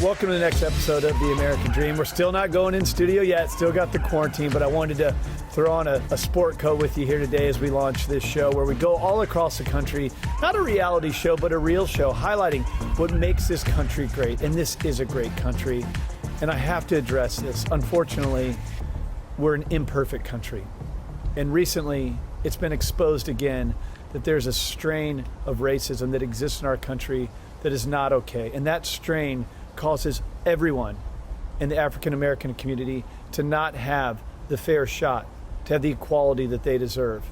Welcome to the next episode of The American Dream. We're still not going in studio yet, still got the quarantine, but I wanted to throw on a sport coat with you here today as we launch this show where we go all across the country, not a reality show, but a real show, highlighting what makes this country great. And this is a great country. And I have to address this. Unfortunately, we're an imperfect country. And recently, it's been exposed again that there's a strain of racism that exists in our country that is not okay. And that strain causes everyone in the African American community to not have the fair shot, to have the equality that they deserve.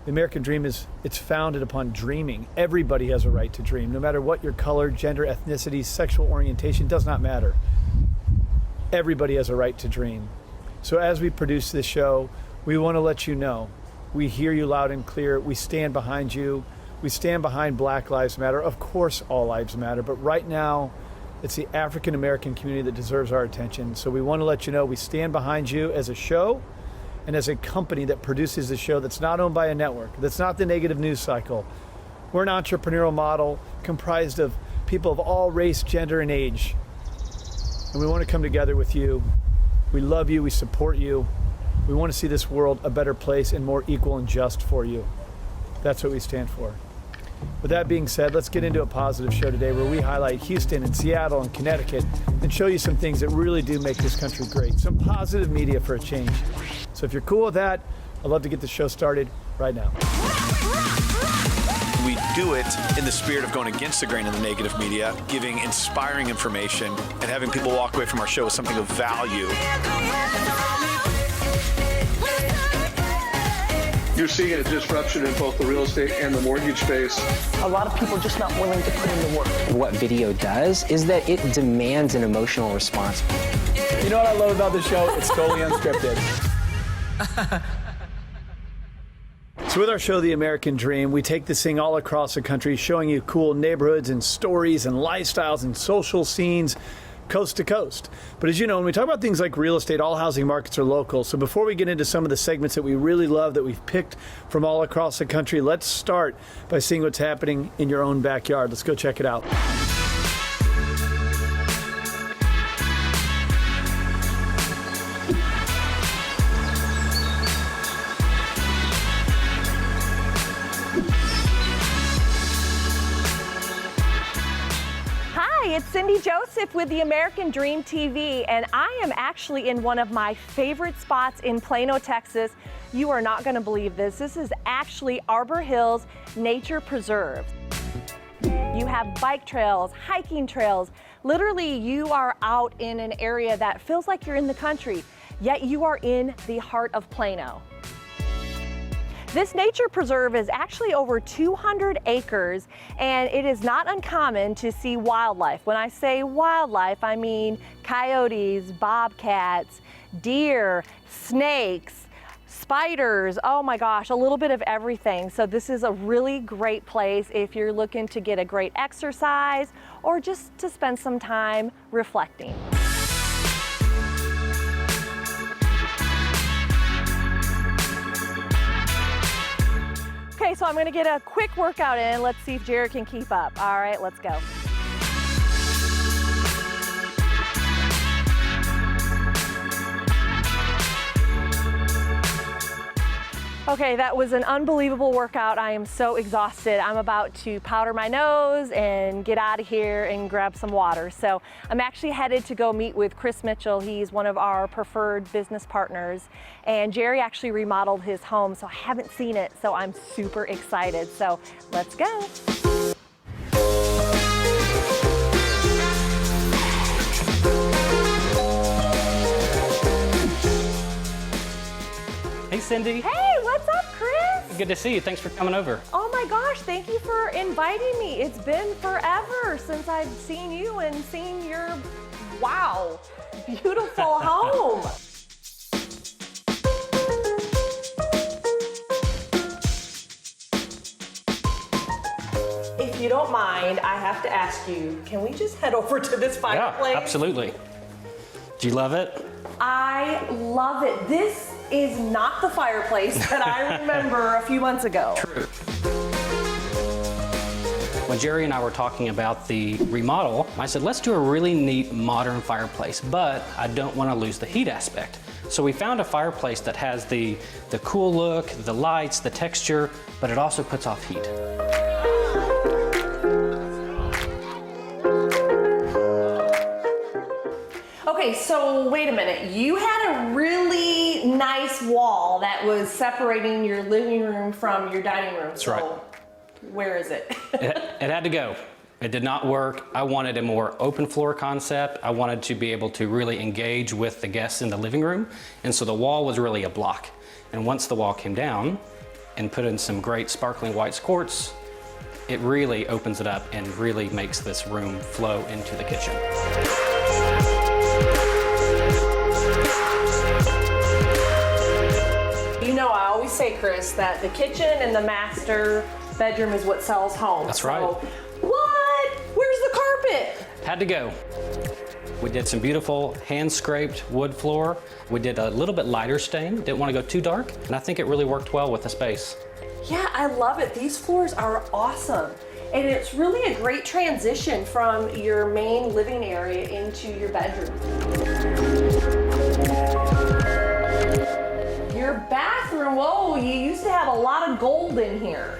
The American dream it's founded upon dreaming. Everybody has a right to dream, no matter what your color, gender, ethnicity, sexual orientation, does not matter. Everybody has a right to dream. So as we produce this show, we want to let you know, we hear you loud and clear. We stand behind you. We stand behind Black Lives Matter. Of course, all lives matter, but right now, it's the African American community that deserves our attention. So we want to let you know we stand behind you as a show and as a company that produces the show that's not owned by a network, that's not the negative news cycle. We're an entrepreneurial model comprised of people of all race, gender, and age. And we want to come together with you. We love you, we support you. We want to see this world a better place and more equal and just for you. That's what we stand for. With that being said, let's get into a positive show today where we highlight Houston and Seattle and Connecticut and show you some things that really do make this country great. Some positive media for a change. So if you're cool with that, I'd love to get the show started right now. We do it in the spirit of going against the grain of the negative media, giving inspiring information, and having people walk away from our show with something of value. You're seeing a disruption in both the real estate and the mortgage space. A lot of people are just not willing to put in the work. What video does is that it demands an emotional response. You know what I love about this show? It's totally unscripted. So with our show, The American Dream, we take this thing all across the country, showing you cool neighborhoods and stories and lifestyles and social scenes, coast to coast. But as you know, when we talk about things like real estate, all housing markets are local. So before we get into some of the segments that we really love that we've picked from all across the country, let's start by seeing what's happening in your own backyard. Let's go check it out. It's Cindy Joseph with the American Dream TV, and I am actually in one of my favorite spots in Plano, Texas. You are not going to believe this. This is actually Arbor Hills Nature Preserve. You have bike trails, hiking trails. Literally, you are out in an area that feels like you're in the country, yet you are in the heart of Plano. This nature preserve is actually over 200 acres, and it is not uncommon to see wildlife. When I say wildlife, I mean coyotes, bobcats, deer, snakes, spiders, oh my gosh, a little bit of everything. So this is a really great place if you're looking to get a great exercise or just to spend some time reflecting. Okay, so I'm gonna get a quick workout in. Let's see if Jared can keep up. All right, let's go. Okay, that was an unbelievable workout. I am so exhausted. I'm about to powder my nose and get out of here and grab some water. So I'm actually headed to go meet with Chris Mitchell. He's one of our preferred business partners. And Jerry actually remodeled his home, so I haven't seen it. So I'm super excited. So let's go. Hey, Cindy. Hey, what's up, Chris? Good to see you. Thanks for coming over. Oh my gosh, thank you for inviting me. It's been forever since I've seen you and seen your, wow, beautiful home. If you don't mind, I have to ask you, can we just head over to this fireplace? Yeah, absolutely. Do you love it? I love it. This is not the fireplace that I remember a few months ago. True. When Jerry and I were talking about the remodel, I said, let's do a really neat modern fireplace, but I don't want to lose the heat aspect. So we found a fireplace that has the cool look, the lights, the texture, but it also puts off heat. Okay, so wait a minute. You had a really nice wall that was separating your living room from your dining room. That's right. Where is it? It had to go. It did not work. I wanted a more open floor concept. I wanted to be able to really engage with the guests in the living room. And so the wall was really a block. And once the wall came down and put in some great sparkling white quartz, it really opens it up and really makes this room flow into the kitchen. You know, I always say, Chris, that the kitchen and the master bedroom is what sells homes. That's right. So, what? Where's the carpet? Had to go. We did some beautiful hand-scraped wood floor. We did a little bit lighter stain. Didn't want to go too dark, and I think it really worked well with the space. Yeah, I love it. These floors are awesome. And it's really a great transition from your main living area into your bedroom. Your bathroom, whoa, you used to have a lot of gold in here.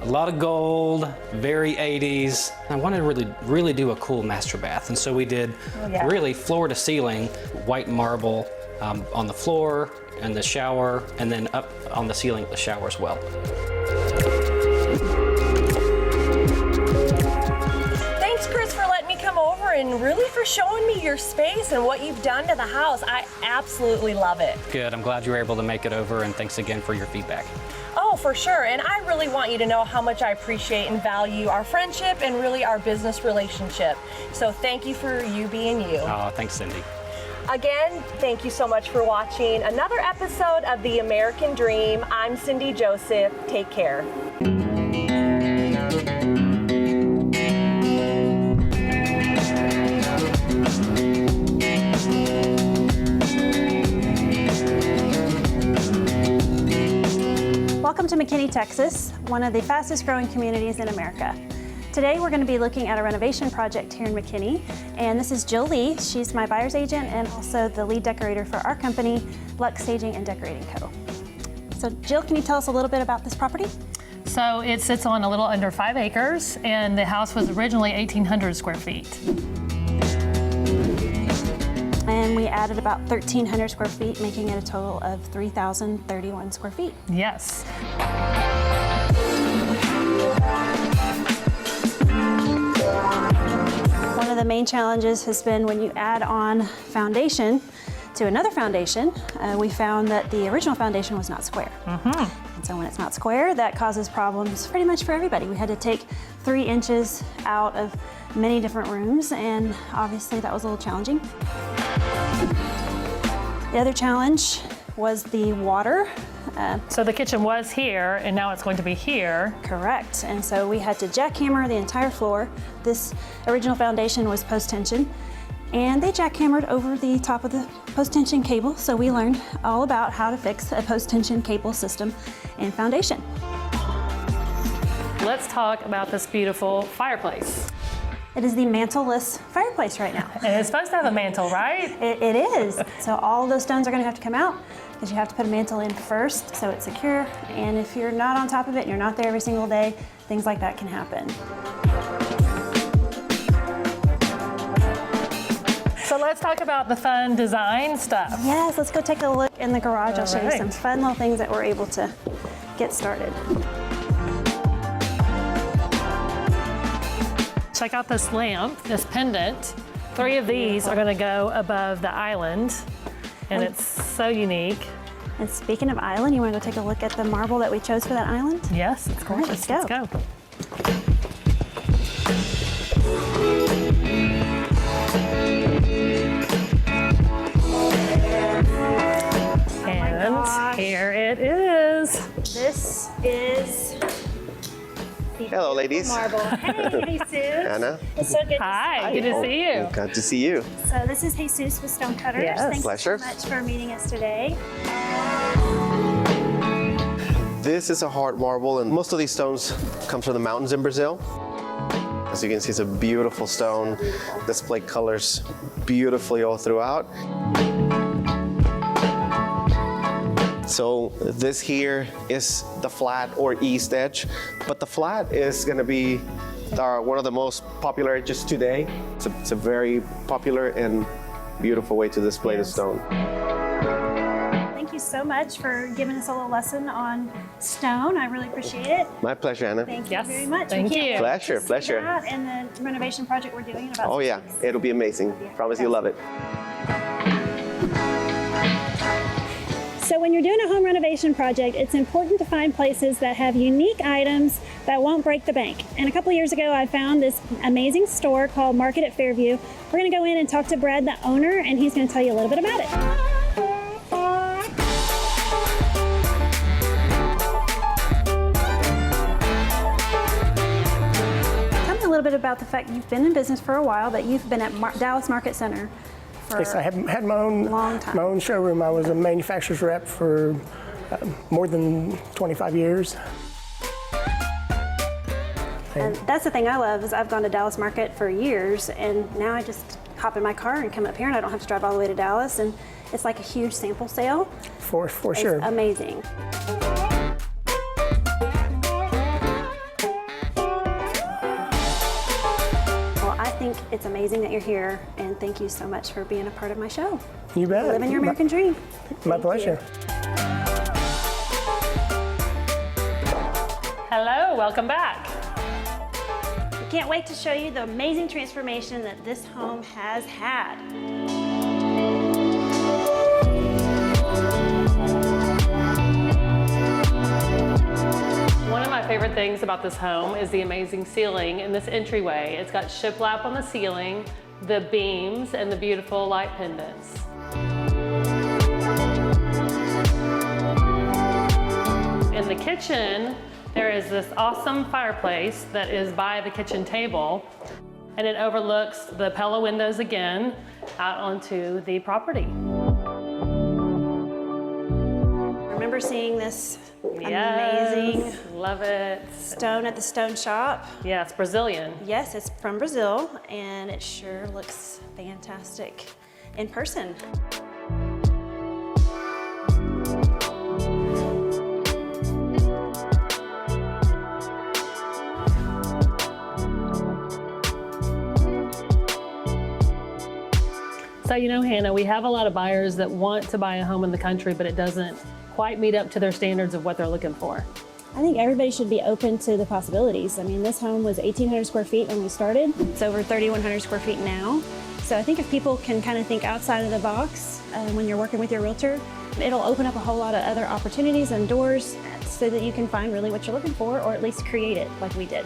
A lot of gold, very 80s. I wanted to really do a cool master bath. And so we did really floor to ceiling, white marble on the floor and the shower, and then up on the ceiling of the shower as well. Thanks, Chris, for letting me come over and really for showing me your space and what you've done to the house. I absolutely love it. Good, I'm glad you were able to make it over, and thanks again for your feedback. Oh, for sure. And I really want you to know how much I appreciate and value our friendship and really our business relationship. So thank you for you being you. Oh, thanks, Cindy. Again, thank you so much for watching another episode of The American Dream. I'm Cindy Joseph. Take care. Welcome to McKinney, Texas, one of the fastest growing communities in America. Today we're going to be looking at a renovation project here in McKinney, and this is Jill Lee. She's my buyer's agent and also the lead decorator for our company, Lux Staging and Decorating Co. So Jill, can you tell us a little bit about this property? So it sits on a little under 5 acres, and the house was originally 1,800 square feet. And we added about 1,300 square feet, making it a total of 3,031 square feet. Yes. One of the main challenges has been when you add on foundation to another foundation, we found that the original foundation was not square. And so when it's not square, that causes problems pretty much for everybody. We had to take 3 inches out of many different rooms, and obviously that was a little challenging. The other challenge was the water. So the kitchen was here, and now it's going to be here. Correct. And so we had to jackhammer the entire floor. This original foundation was post-tension, and they jackhammered over the top of the post-tension cable. So we learned all about how to fix a post-tension cable system and foundation. Let's talk about this beautiful fireplace. It is the mantle-less fireplace right now. And it's supposed to have a mantle, right? It is. So all of those stones are going to have to come out because you have to put a mantle in first so it's secure. And if you're not on top of it and you're not there every single day, things like that can happen. So let's talk about the fun design stuff. Yes, let's go take a look in the garage. I'll show you right. some fun little things that we're able to get started. Check out this lamp, this pendant. 3 of these are going to go above the island, and it's so unique. And speaking of island, you want to go take a look at the marble that we chose for that island? Yes, it's gorgeous. Let's go. Let's go. And here it is. This is the Hello, ladies. marble. Hey, Jesus. Anna. It's so good Hi, good to see you. Glad to see you. So this is Jesus with Stonecutters. Yes. Thank Pleasure. you so much for meeting us today. This is a hard marble, and most of these stones come from the mountains in Brazil. As you can see, it's a beautiful stone. Display colors beautifully all throughout. So this here is the flat or east edge, but the flat is going to be one of the most popular edges today. It's a very popular and beautiful way to display the stone. Thank you so much for giving us a little lesson on stone. I really appreciate it. My pleasure, Anna. Thank you very much. Thank you. Pleasure, pleasure. And the renovation project we're doing in about 6 Oh yeah, weeks. it'll be amazing. Promise you'll love it. So when you're doing a home renovation project, it's important to find places that have unique items that won't break the bank. And a couple years ago, I found this amazing store called Market at Fairview. We're gonna go in and talk to Brad, the owner, and he's gonna tell you a little bit about it. Tell me a little bit about the fact you've been in business for a while, but you've been at Dallas Market Center. Yes, I had my own showroom. I was a manufacturer's rep for more than 25 years. And that's the thing I love is I've gone to Dallas Market for years, and now I just hop in my car and come up here, and I don't have to drive all the way to Dallas, and it's like a huge sample sale. For sure. It's amazing. I think it's amazing that you're here, and thank you so much for being a part of my show. You bet. Living your American dream. My pleasure. Hello, welcome back. We can't wait to show you the amazing transformation that this home has had. One of my favorite things about this home is the amazing ceiling in this entryway. It's got shiplap on the ceiling, the beams, and the beautiful light pendants. In the kitchen, there is this awesome fireplace that is by the kitchen table, and it overlooks the Pella windows again out onto the property. Remember seeing this Yes, love it. stone at the stone shop? Yeah, it's Brazilian. Yes, it's from Brazil, and it sure looks fantastic in person. So, you know, Hannah, we have a lot of buyers that want to buy a home in the country, but it doesn't quite meet up to their standards of what they're looking for. I think everybody should be open to the possibilities. I mean, this home was 1,800 square feet when we started. It's over 3,100 square feet now. So I think if people can kind of think outside of the box when you're working with your realtor, it'll open up a whole lot of other opportunities and doors so that you can find really what you're looking for, or at least create it like we did.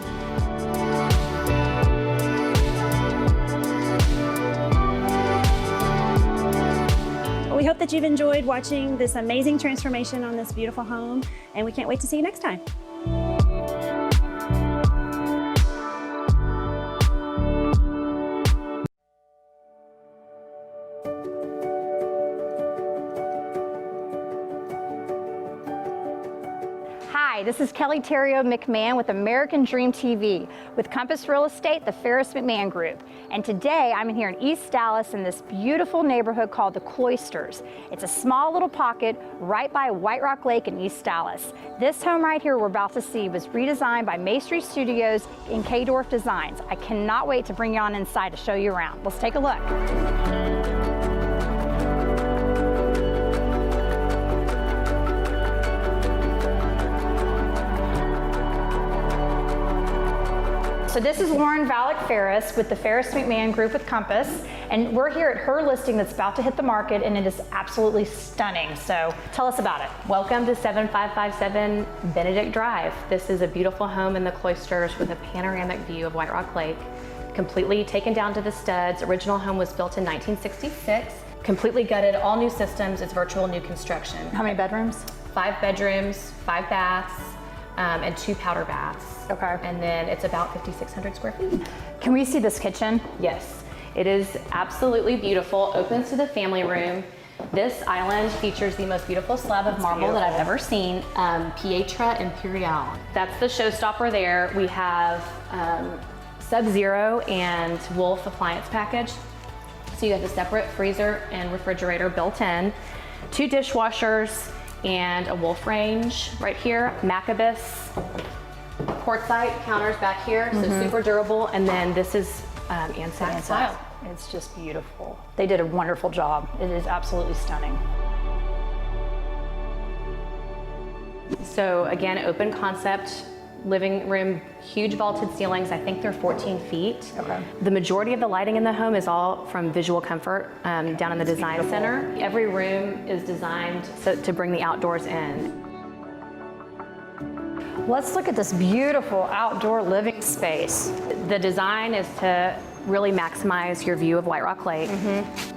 We hope that you've enjoyed watching this amazing transformation on this beautiful home, and we can't wait to see you next time. Hi, this is Kelley Theriot McMahon with American Dream TV with Compass Real Estate, the Ferris McMahon Group. And today I'm here in East Dallas in this beautiful neighborhood called the Cloisters. It's a small little pocket right by White Rock Lake in East Dallas. This home right here we're about to see was redesigned by Masonry Studios and Dorf Designs. I cannot wait to bring you on inside to show you around. Let's take a look. So this is Lauren Valek Ferris with the Ferris McMahon Group with Compass, and we're here at her listing that's about to hit the market, and it is absolutely stunning. So tell us about it. Welcome to 7557 Benedict Drive. This is a beautiful home in the Cloisters with a panoramic view of White Rock Lake, completely taken down to the studs. Original home was built in 1966, completely gutted, all new systems. It's virtual new construction. How many bedrooms? 5 bedrooms, 5 baths, and 2 powder baths. Okay. And then it's about 5,600 square feet. Can we see this kitchen? Yes, it is absolutely beautiful. Opens to the family room. This island features the most beautiful slab of marble that I've ever seen, Pietra Imperiale. That's the showstopper there. We have Sub-Zero and Wolf appliance package. So you have a separate freezer and refrigerator built in, 2 dishwashers, and a Wolf range right here, Macabus, quartzite counters back here, so super durable, and then this is Ansac style. It's just beautiful. They did a wonderful job. It is absolutely stunning. So again, open concept, living room, huge vaulted ceilings. I think they're 14 feet. Okay. The majority of the lighting in the home is all from Visual Comfort down in the design center. Every room is designed to bring the outdoors in. Let's look at this beautiful outdoor living space. The design is to really maximize your view of White Rock Lake.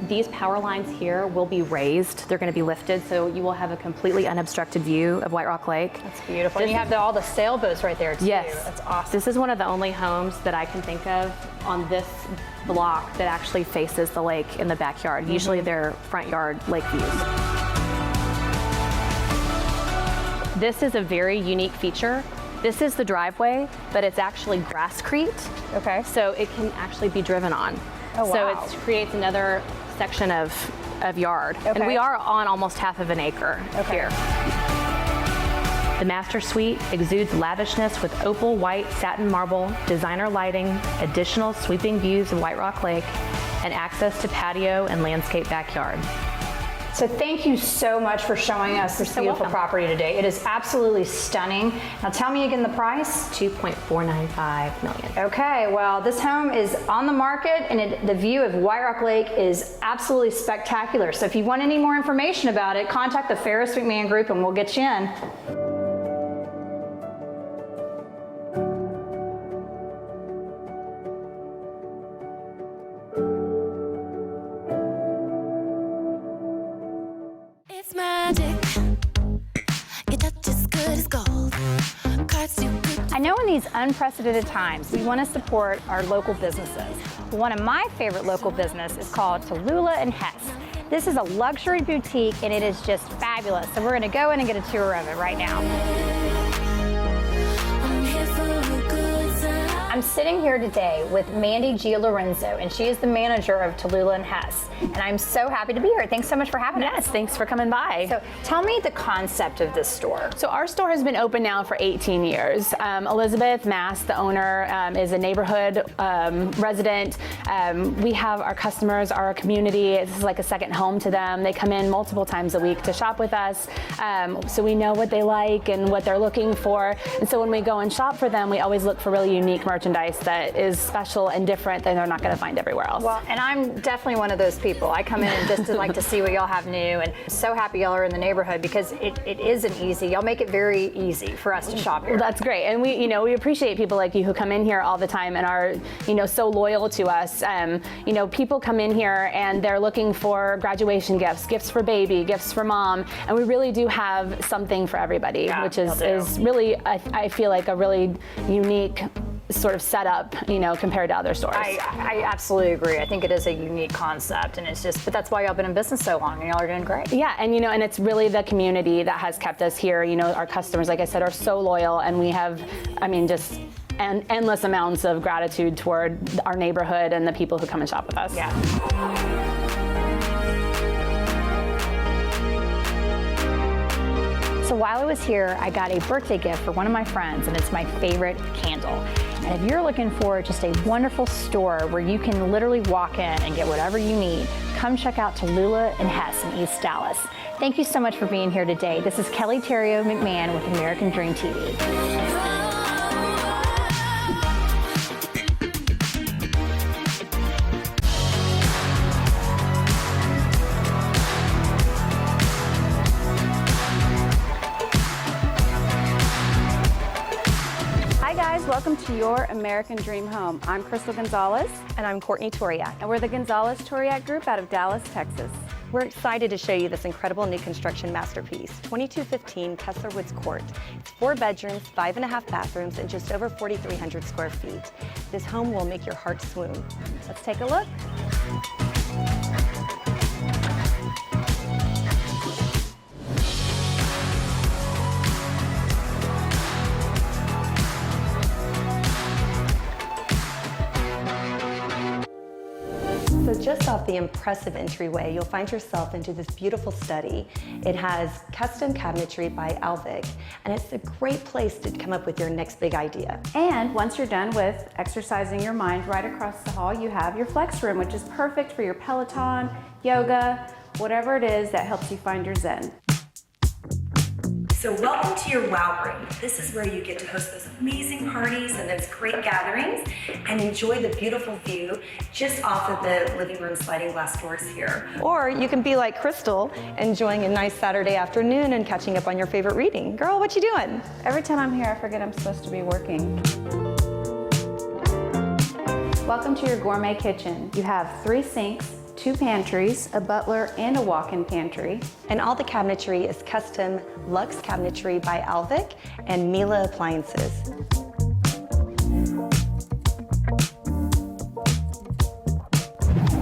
These power lines here will be raised. They're going to be lifted, so you will have a completely unobstructed view of White Rock Lake. That's beautiful. And you have all the sailboats right there too. Yes. That's awesome. This is one of the only homes that I can think of on this block that actually faces the lake in the backyard. Usually they're front yard lake views. This is a very unique feature. This is the driveway, but it's actually grasscrete. Okay. So it can actually be driven on. Oh, wow. So it creates another section of yard. Okay. And we are on almost half of an acre here. The master suite exudes lavishness with opal white satin marble, designer lighting, additional sweeping views of White Rock Lake, and access to patio and landscape backyard. So thank you so much for showing us this beautiful property today. It is absolutely stunning. Now tell me again the price. $2.495 million. Okay, well this home is on the market and the view of White Rock Lake is absolutely spectacular. So if you want any more information about it, contact the Ferris McMahon Group and we'll get you in. I know in these unprecedented times, we want to support our local businesses. One of my favorite local business is called Tallulah and Hess. This is a luxury boutique and it is just fabulous. So we're going to go in and get a tour of it right now. I'm sitting here today with Mandy Gialorenzo, and she is the manager of Tallulah and Hess. And I'm so happy to be here. Thanks so much for having us. Yes, thanks for coming by. So tell me the concept of this store. So our store has been open now for 18 years. Elizabeth Mass, the owner, is a neighborhood resident. We have our customers, our community. This is like a second home to them. They come in multiple times a week to shop with us. So we know what they like and what they're looking for. And so when we go and shop for them, we always look for really unique merchandise that is special and different that they're not going to find everywhere else. Well, and I'm definitely one of those people. I come in just to like to see what y'all have new, and I'm so happy y'all are in the neighborhood because it isn't easy. Y'all make it very easy for us to shop here. Well, that's great, and we appreciate people like you who come in here all the time and are so loyal to us. People come in here and they're looking for graduation gifts, gifts for baby, gifts for mom, and we really do have something for everybody, which is really I feel like a really unique sort of setup, compared to other stores. I absolutely agree. I think it is a unique concept, and but that's why y'all been in business so long, and y'all are doing great. Yeah, and and it's really the community that has kept us here. Our customers, like I said, are so loyal, and we have, just endless amounts of gratitude toward our neighborhood and the people who come and shop with us. Yeah. So while I was here, I got a birthday gift for one of my friends, and it's my favorite candle. And if you're looking for just a wonderful store where you can literally walk in and get whatever you need, come check out Tallulah and Hess in East Dallas. Thank you so much for being here today. This is Kelley Theriot McMahon with American Dream TV. Welcome to your American Dream home. I'm Crystal Gonzalez. And I'm Courtney Tauriac. And we're the Gonzalez Tauriac Group out of Dallas, Texas. We're excited to show you this incredible new construction masterpiece, 2215 Kessler Woods Court. It's 4 bedrooms, 5.5 bathrooms, and just over 4,300 square feet. This home will make your heart swoon. Let's take a look. off the impressive entryway, you'll find yourself into this beautiful study. It has custom cabinetry by Alvik, and it's a great place to come up with your next big idea. And once you're done with exercising your mind, right across the hall you have your flex room, which is perfect for your Peloton, yoga, whatever it is that helps you find your zen. So welcome to your wow room. This is where you get to host those amazing parties and those great gatherings and enjoy the beautiful view just off of the living room sliding glass doors here. Or you can be like Crystal, enjoying a nice Saturday afternoon and catching up on your favorite reading. Girl, what you doing? Every time I'm here, I forget I'm supposed to be working. Welcome to your gourmet kitchen. You have 3 sinks, 2 pantries, a butler, and a walk-in pantry. And all the cabinetry is custom luxe cabinetry by Alvik and Miele appliances.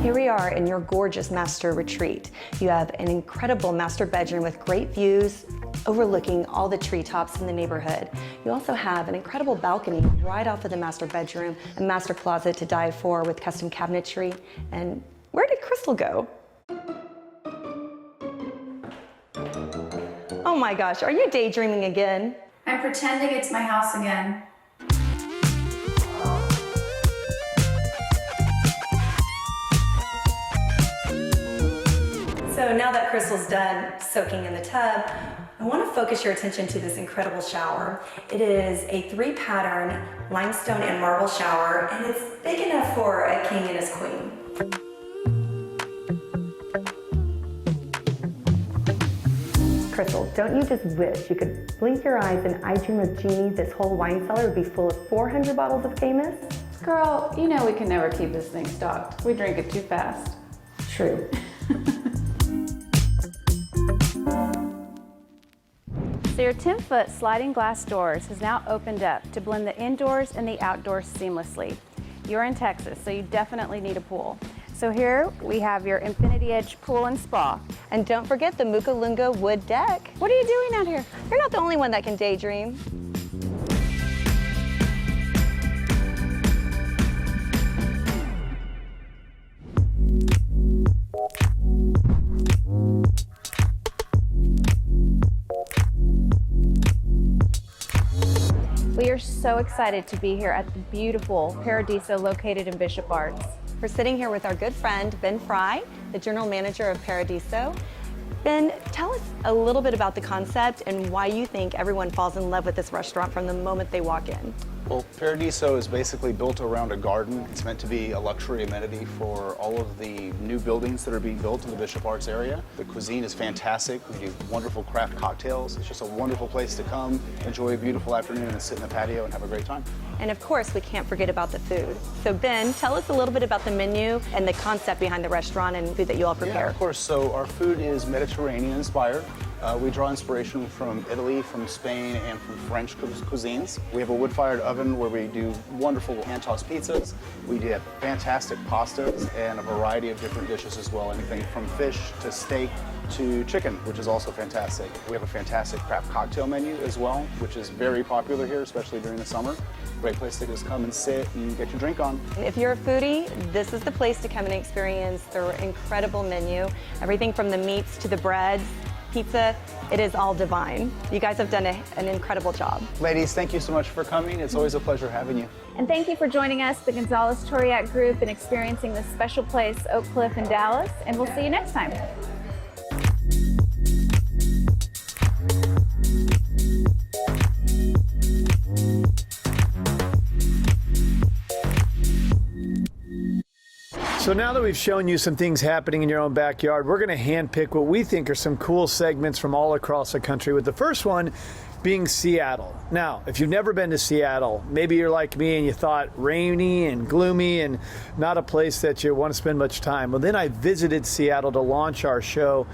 Here we are in your gorgeous master retreat. You have an incredible master bedroom with great views overlooking all the treetops in the neighborhood. You also have an incredible balcony right off of the master bedroom, a master closet to die for with custom cabinetry. And where did Crystal go? Oh my gosh, are you daydreaming again? I'm pretending it's my house again. So now that Crystal's done soaking in the tub, I want to focus your attention to this incredible shower. It is a 3-pattern limestone and marble shower, and it's big enough for a king and his queen. Crystal, don't you just wish you could blink your eyes and I dream of Jeannie, this whole wine cellar would be full of 400 bottles of Famous? Girl, you know we can never keep this thing stocked. We drink it too fast. True. So your 10-foot sliding glass doors has now opened up to blend the indoors and the outdoors seamlessly. You're in Texas, so you definitely need a pool. So here we have your Infinity Edge pool and spa. And don't forget the Mukalunga wood deck. What are you doing out here? You're not the only one that can daydream. We are so excited to be here at the beautiful Paradiso located in Bishop Arts. We're sitting here with our good friend, Ben Fry, the general manager of Paradiso. Ben, tell us a little bit about the concept and why you think everyone falls in love with this restaurant from the moment they walk in. Well, Paradiso is basically built around a garden. It's meant to be a luxury amenity for all of the new buildings that are being built in the Bishop Arts area. The cuisine is fantastic. We do wonderful craft cocktails. It's just a wonderful place to come, enjoy a beautiful afternoon and sit in the patio and have a great time. And of course, we can't forget about the food. So Ben, tell us a little bit about the menu and the concept behind the restaurant and food that you all prepare. Yeah, of course. So our food is Mediterranean inspired. We draw inspiration from Italy, from Spain, and from French cuisines. We have a wood-fired oven where we do wonderful hand-tossed pizzas. We do have fantastic pastas and a variety of different dishes as well, anything from fish to steak to chicken, which is also fantastic. We have a fantastic craft cocktail menu as well, which is very popular here, especially during the summer. Great place to just come and sit and get your drink on. If you're a foodie, this is the place to come and experience their incredible menu. Everything from the meats to the breads, pizza, it is all divine. You guys have done an incredible job. Ladies, thank you so much for coming. It's always a pleasure having you. And thank you for joining us, the Gonzalez Tauriac Group, and experiencing this special place, Oak Cliff in Dallas. And we'll see you next time. So now that we've shown you some things happening in your own backyard, we're going to handpick what we think are some cool segments from all across the country, with the first one being Seattle. Now, if you've never been to Seattle, maybe you're like me and you thought rainy and gloomy and not a place that you want to spend much time. Well, then I visited Seattle to launch our show.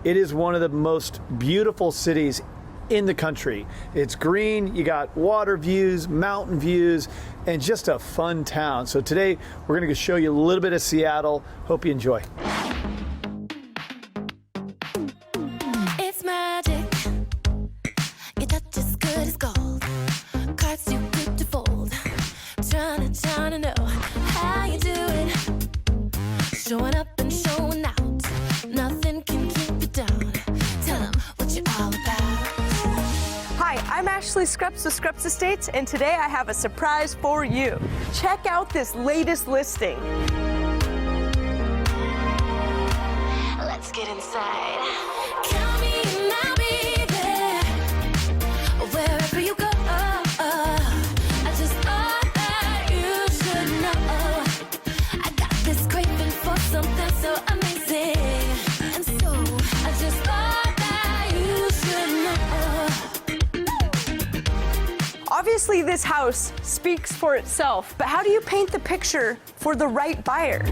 It is one of the most beautiful cities in the country. It's green, you got water views, mountain views, and just a fun town. So today we're going to show you a little bit of Seattle. Hope you enjoy. It's magic. Your touch is good as gold. Cards too good to fold. Trying to know how you do it. Showing up Ashley Scrupps with Scrupps Estates, and today I have a surprise for you. Check out this latest listing. Let's get inside. Count me and I'll be there. Wherever you go, I just thought that you should know. I got this craving for something so amazing. And so I just thought that you should know. Obviously, this house speaks for itself, but how do you paint the picture for the right buyer?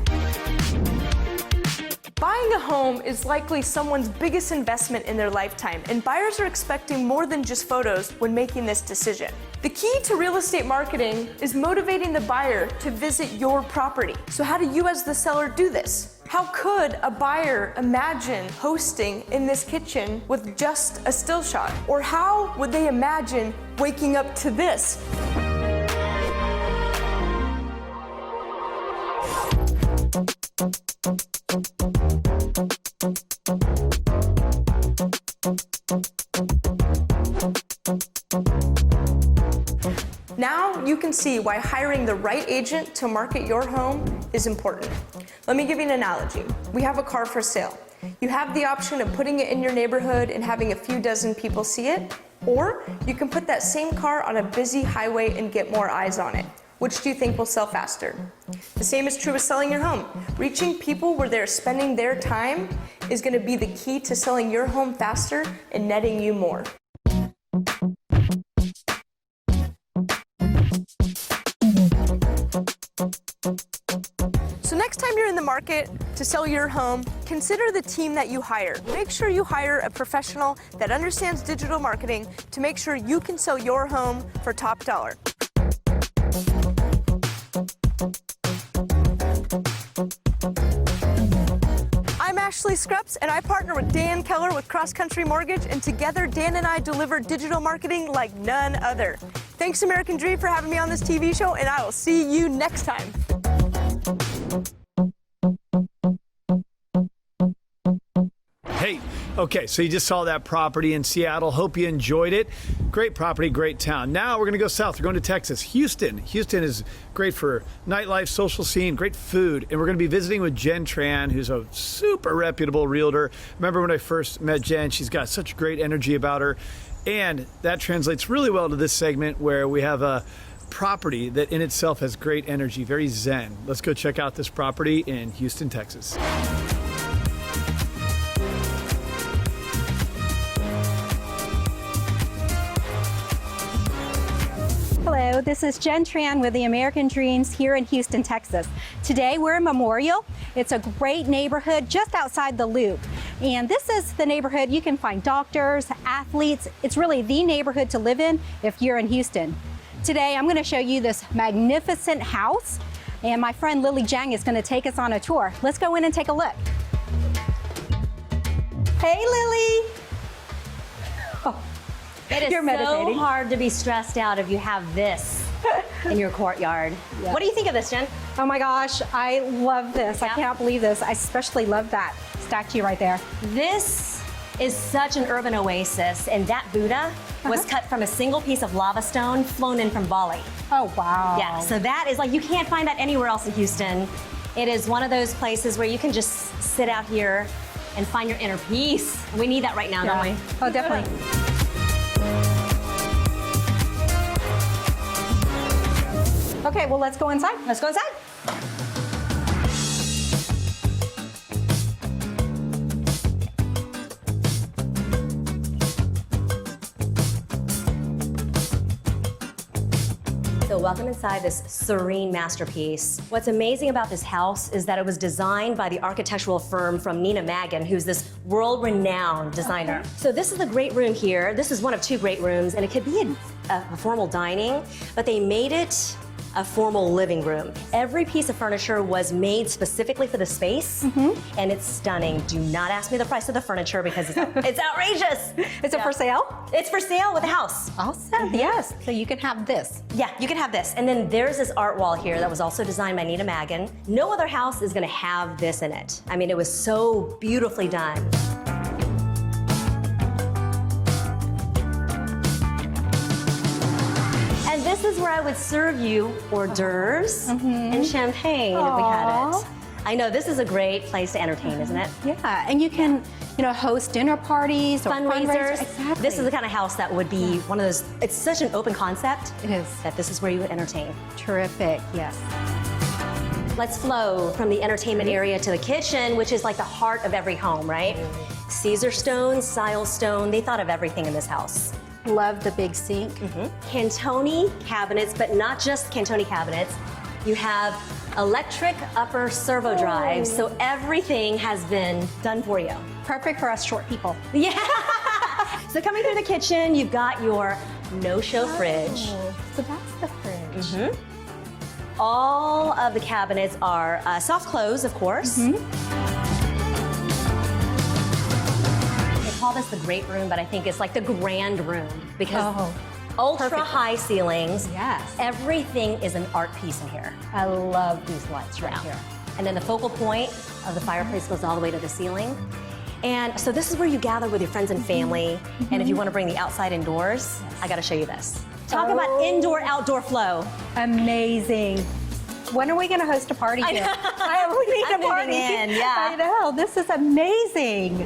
Buying a home is likely someone's biggest investment in their lifetime, and buyers are expecting more than just photos when making this decision. The key to real estate marketing is motivating the buyer to visit your property. So how do you as the seller do this? How could a buyer imagine hosting in this kitchen with just a still shot? Or how would they imagine waking up to this? Now you can see why hiring the right agent to market your home is important. Let me give you an analogy. We have a car for sale. You have the option of putting it in your neighborhood and having a few dozen people see it, or you can put that same car on a busy highway and get more eyes on it. Which do you think will sell faster? The same is true with selling your home. Reaching people where they're spending their time is going to be the key to selling your home faster and netting you more. So next time you're in the market to sell your home, consider the team that you hire. Make sure you hire a professional that understands digital marketing to make sure you can sell your home for top dollar. I'm Ashley Scrupps, and I partner with Dan Keller with Cross Country Mortgage, and together Dan and I deliver digital marketing like none other. Thanks American Dream for having me on this TV show, and I will see you next time. Hey, okay, so you just saw that property in Seattle. Hope you enjoyed it. Great property, great town. Now we're going to go south. We're going to Texas, Houston. Houston is great for nightlife, social scene, great food. And we're going to be visiting with Jen Tran, who's a super reputable realtor. Remember when I first met Jen, she's got such great energy about her. And that translates really well to this segment where we have a property that in itself has great energy, very zen. Let's go check out this property in Houston, Texas. Hello, this is Jen Tran with the American Dreams here in Houston, Texas. Today we're in Memorial. It's a great neighborhood just outside the Loop. And this is the neighborhood you can find doctors, athletes. It's really the neighborhood to live in if you're in Houston. Today I'm going to show you this magnificent house, and my friend Lily Jang is going to take us on a tour. Let's go in and take a look. Hey Lily! Oh. It is so hard to be stressed out if you have this in your courtyard. Yeah. What do you think of this, Jen? Oh my gosh, I love this. Yeah. I can't believe this. I especially love that statue right there. This is such an urban oasis, and that Buddha was cut from a single piece of lava stone flown in from Bali. Oh, wow. Yeah, so that is like, you can't find that anywhere else in Houston. It is one of those places where you can just sit out here and find your inner peace. We need that right now, don't we? Oh, definitely. Okay, well, let's go inside. Let's go inside. So welcome inside this serene masterpiece. What's amazing about this house is that it was designed by the architectural firm from Nina Meggan, who's this world-renowned designer. Okay. So this is the great room here. This is one of two great rooms, and it could be a formal dining, but they made it a formal living room. Every piece of furniture was made specifically for the space, and it's stunning. Do not ask me the price of the furniture because it's outrageous. Is it for sale? It's for sale with a house. Awesome, yes. So you can have this. Yeah, you can have this. And then there's this art wall here that was also designed by Nina Meggan. No other house is gonna have this in it. I mean, it was so beautifully done. I would serve you hors d'oeuvres and champagne if we had it. I know, this is a great place to entertain, isn't it? Yeah, and you can, host dinner parties or Fundraisers. Exactly. This is the kind of house that would be one of those, it's such an open concept. It is. That this is where you would entertain. Terrific, yes. Let's flow from the entertainment area to the kitchen, which is like the heart of every home, right? Caesar stone, Sile stone, they thought of everything in this house. Love the big sink. Cantoni cabinets, but not just Cantoni cabinets. You have electric upper servo drives, so everything has been done for you. Perfect for us short people. Yeah. So coming through the kitchen, you've got your no-show fridge. So that's the fridge. All of the cabinets are soft close, of course. They call this the great room, but I think it's like the grand room because ultra high ceilings. Yes. Everything is an art piece in here. I love these lights right here. And then the focal point of the fireplace goes all the way to the ceiling. And so this is where you gather with your friends and family. And if you want to bring the outside indoors, I got to show you this. Talk about indoor-outdoor flow. Amazing. When are we going to host a party here? We need a party. Yeah. I know. This is amazing.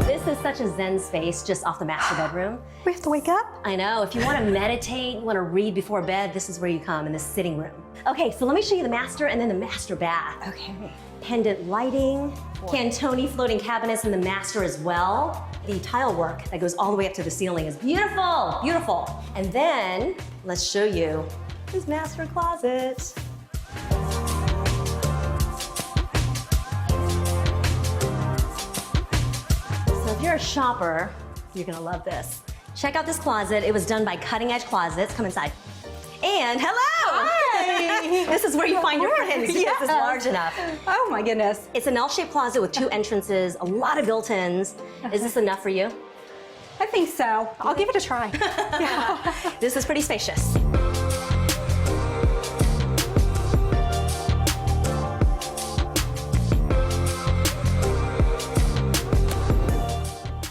This is such a zen space just off the master bedroom. We have to wake up? I know. If you want to meditate, you want to read before bed, this is where you come, in the sitting room. Okay, so let me show you the master and then the master bath. Okay. Pendant lighting, Cantoni floating cabinets in the master as well. The tile work that goes all the way up to the ceiling is beautiful, beautiful. And then let's show you his master closet. So if you're a shopper, you're gonna love this. Check out this closet. It was done by Cutting Edge Closets. Come inside. And hello! Hi! This is where you find your friends. Yes, it's large enough. Oh my goodness. It's an L-shaped closet with 2 entrances, a lot of built-ins. Is this enough for you? I think so. I'll give it a try. This is pretty spacious.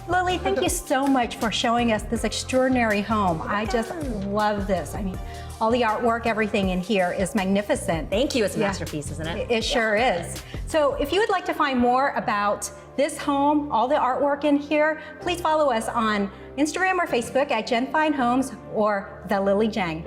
Lily, thank you so much for showing us this extraordinary home. I just love this. I mean, all the artwork, everything in here is magnificent. Thank you. It's a masterpiece, isn't it? It sure is. So if you would like to find more about this home, all the artwork in here, please follow us on Instagram or Facebook at Jen Fine Homes or The Lily Jang.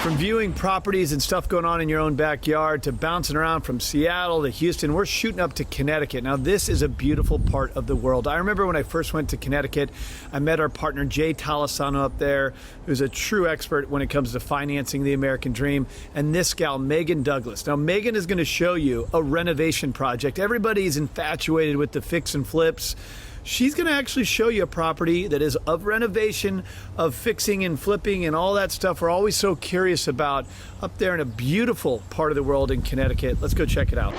From viewing properties and stuff going on in your own backyard to bouncing around from Seattle to Houston, we're shooting up to Connecticut. Now, this is a beautiful part of the world. I remember when I first went to Connecticut, I met our partner, Jay Talisano, up there, who's a true expert when it comes to financing the American dream, and this gal, Megan Douglas. Now, Megan is going to show you a renovation project. Everybody's infatuated with the fix and flips. She's going to actually show you a property that is of renovation, of fixing and flipping and all that stuff we're always so curious about up there in a beautiful part of the world in Connecticut. Let's go check it out.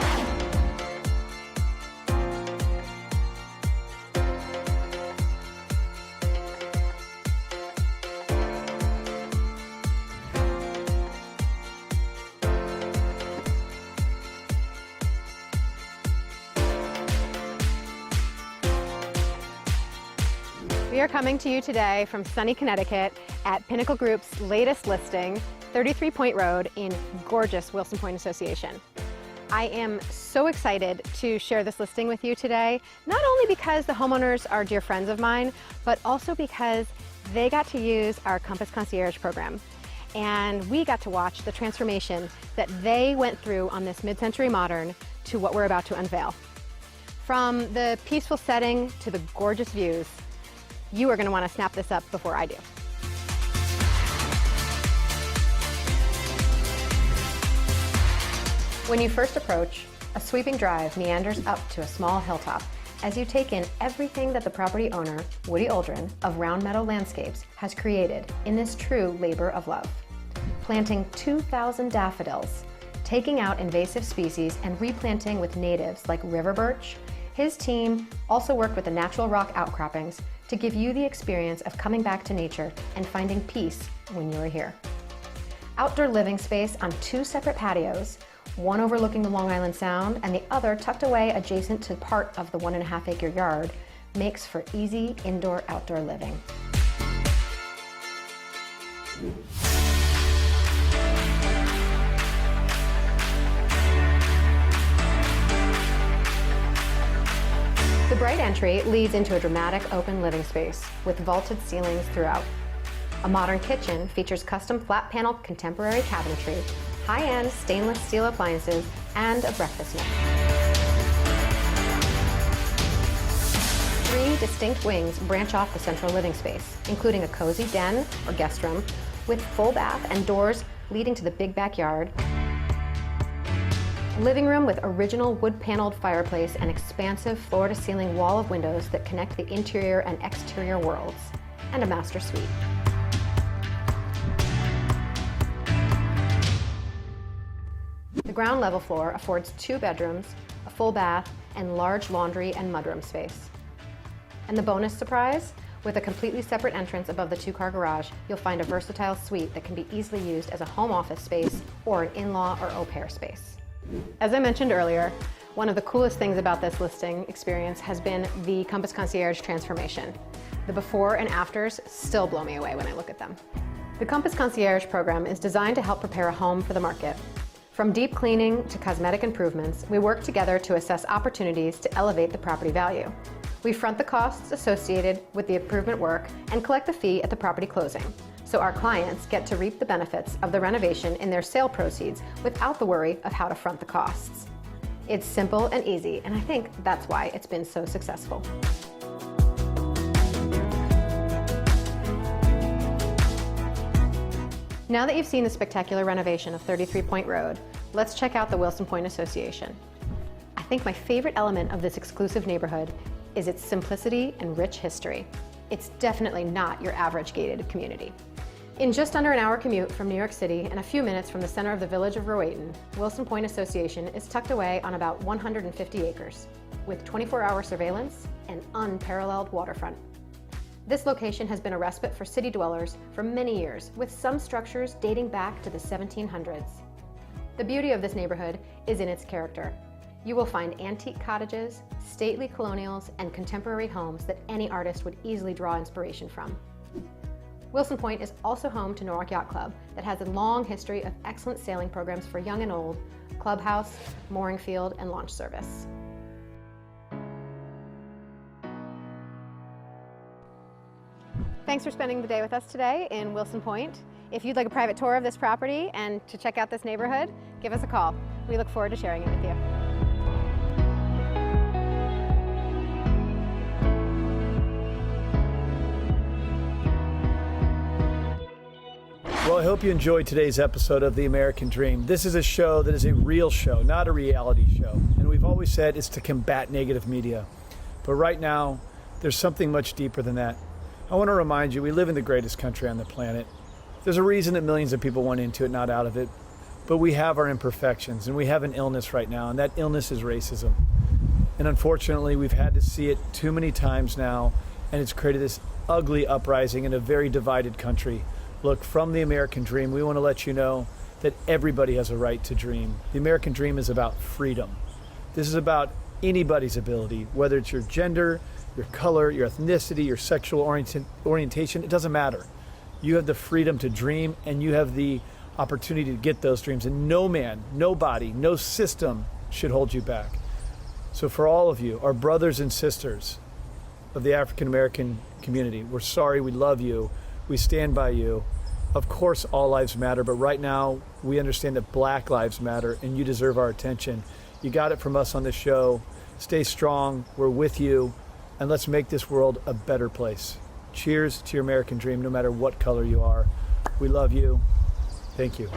We are coming to you today from sunny Connecticut at Pinnacle Group's latest listing, 33 Point Road in gorgeous Wilson Point Association. I am so excited to share this listing with you today, not only because the homeowners are dear friends of mine, but also because they got to use our Compass Concierge program. And we got to watch the transformation that they went through on this mid-century modern to what we're about to unveil. From the peaceful setting to the gorgeous views, you are going to want to snap this up before I do. When you first approach, a sweeping drive meanders up to a small hilltop as you take in everything that the property owner, Woody Aldrin of Round Meadow Landscapes, has created in this true labor of love. Planting 2,000 daffodils taking out invasive species and replanting with natives like river birch, his team also worked with the natural rock outcroppings to give you the experience of coming back to nature and finding peace when you're here. Outdoor living space on 2 separate patios, one overlooking the Long Island Sound and the other tucked away adjacent to part of the 1.5-acre yard, makes for easy indoor-outdoor living. The bright entry leads into a dramatic open living space with vaulted ceilings throughout. A modern kitchen features custom flat panel contemporary cabinetry, high-end stainless steel appliances, and a breakfast nook. 3 distinct wings branch off the central living space, including a cozy den or guest room with full bath and doors leading to the big backyard, a living room with original wood-paneled fireplace and expansive floor-to-ceiling wall of windows that connect the interior and exterior worlds, and a master suite. The ground level floor affords 2 bedrooms, a full bath, and large laundry and mudroom space. And the bonus surprise? With a completely separate entrance above the 2-car garage, you'll find a versatile suite that can be easily used as a home office space or an in-law or au pair space. As I mentioned earlier, one of the coolest things about this listing experience has been the Compass Concierge transformation. The before and afters still blow me away when I look at them. The Compass Concierge program is designed to help prepare a home for the market. From deep cleaning to cosmetic improvements, we work together to assess opportunities to elevate the property value. We front the costs associated with the improvement work and collect a fee at the property closing, so our clients get to reap the benefits of the renovation in their sale proceeds without the worry of how to front the costs. It's simple and easy, and I think that's why it's been so successful. Now that you've seen the spectacular renovation of 33 Point Road, let's check out the Wilson Point Association. I think my favorite element of this exclusive neighborhood is its simplicity and rich history. It's definitely not your average gated community. In just under an hour commute from New York City and a few minutes from the center of the village of Rowayton, Wilson Point Association is tucked away on about 150 acres, with 24-hour surveillance and unparalleled waterfront. This location has been a respite for city dwellers for many years, with some structures dating back to the 1700s. The beauty of this neighborhood is in its character. You will find antique cottages, stately colonials, and contemporary homes that any artist would easily draw inspiration from. Wilson Point is also home to Norwalk Yacht Club that has a long history of excellent sailing programs for young and old, clubhouse, mooring field, and launch service. Thanks for spending the day with us today in Wilson Point. If you'd like a private tour of this property and to check out this neighborhood, give us a call. We look forward to sharing it with you. Well, I hope you enjoyed today's episode of The American Dream. This is a show that is a real show, not a reality show. And we've always said it's to combat negative media. But right now, there's something much deeper than that. I want to remind you, we live in the greatest country on the planet. There's a reason that millions of people went into it, not out of it. But we have our imperfections, and we have an illness right now, and that illness is racism. And unfortunately, we've had to see it too many times now, and it's created this ugly uprising in a very divided country. Look, from the American Dream, we want to let you know that everybody has a right to dream. The American Dream is about freedom. This is about anybody's ability, whether it's your gender, your color, your ethnicity, your sexual orientation, it doesn't matter. You have the freedom to dream, and you have the opportunity to get those dreams, and no man, nobody, no system should hold you back. So for all of you, our brothers and sisters of the African American community, we're sorry, we love you, we stand by you. Of course, all lives matter, but right now we understand that Black lives matter, and you deserve our attention. You got it from us on this show. Stay strong, we're with you, and let's make this world a better place. Cheers to your American Dream, no matter what color you are. We love you. Thank you.